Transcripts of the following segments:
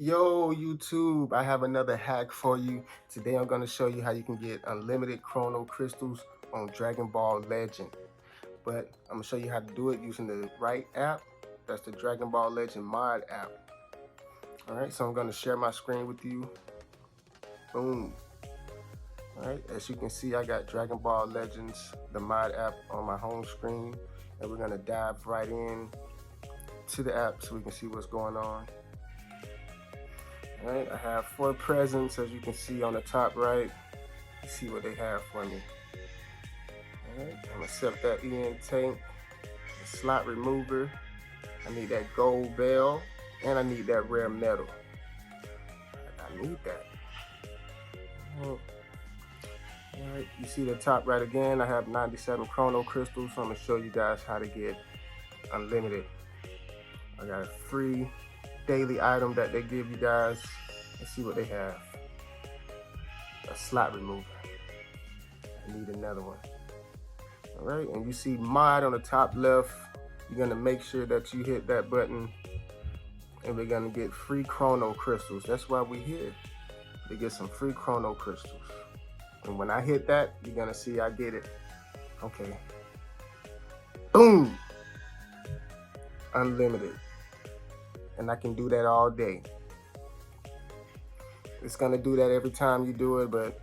Yo, YouTube, I have another hack for you. Today I'm going to show you how you can get unlimited chrono crystals on Dragon Ball Legend. But I'm going to show you how to do it using the right app. That's the Dragon Ball Legend mod app. Alright, so I'm going to share my screen with you. Boom. Alright, as you can see, I got Dragon Ball Legends, the mod app, on my home screen. And we're going to dive right in to the app so we can see what's going on. All right, I have 4 presents, as you can see on the top right. Let's see what they have for me. All right, I'm gonna set that in tank, the slot remover. I need that gold bell, and I need that rare metal. I need that. All right, you see the top right again. I have 97 chrono crystals, so I'm gonna show you guys how to get unlimited. I got a free daily item that they give you guys. Let's see what they have. A slot remover. I need another one. All right, and you see mod on the top left. You're gonna make sure that you hit that button, and we're gonna get free chrono crystals. That's why we're here, to get some free chrono crystals. And when I hit that, you're gonna see I get it. Okay. Boom! Unlimited. And I can do that all day. It's gonna do that every time you do it, but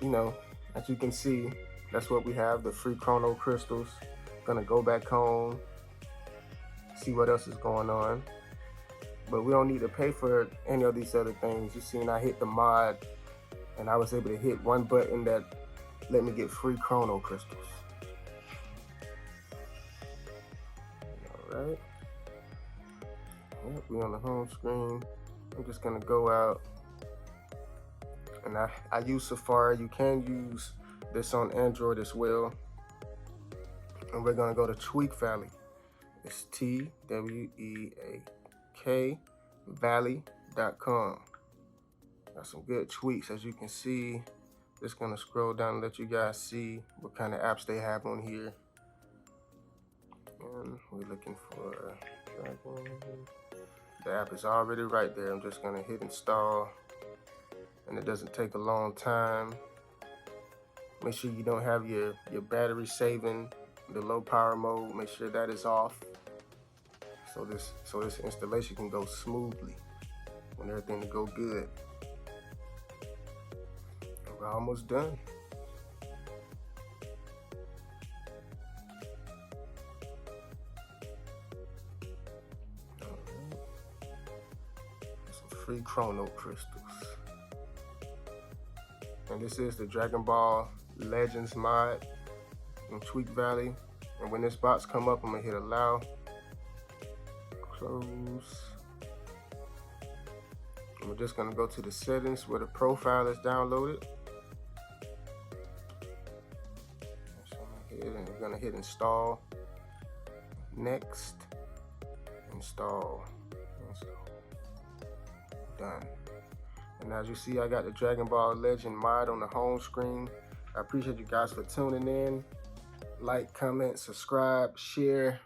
you know, as you can see, that's what we have, the free chrono crystals. Gonna go back home, see what else is going on. But we don't need to pay for any of these other things. You seen I hit the mod, and I was able to hit one button that let me get free chrono crystals. All right. Yep, we're on the home screen. I'm just gonna go out, and I use Safari. You can use this on Android as well. And we're gonna go to Tweak Valley. It's TWEAK Valley.com. Got some good tweaks, as you can see. Just gonna scroll down and let you guys see what kind of apps they have on here. And we're looking for the app is already right there. I'm just gonna hit install, and it doesn't take a long time. Make sure you don't have your battery saving, the low power mode. Make sure that is off, so this installation can go smoothly, when everything will go good. And we're almost done. Free chrono crystals. And this is the Dragon Ball Legends mod in Tweak Valley. And when this box come up, I'm gonna hit allow, close. And we're just gonna go to the settings where the profile is downloaded. So we're gonna hit install. Next, install. Done. And as you see, I got the Dragon Ball Legend mod on the home screen. I appreciate you guys for tuning in. Like, comment, subscribe, share.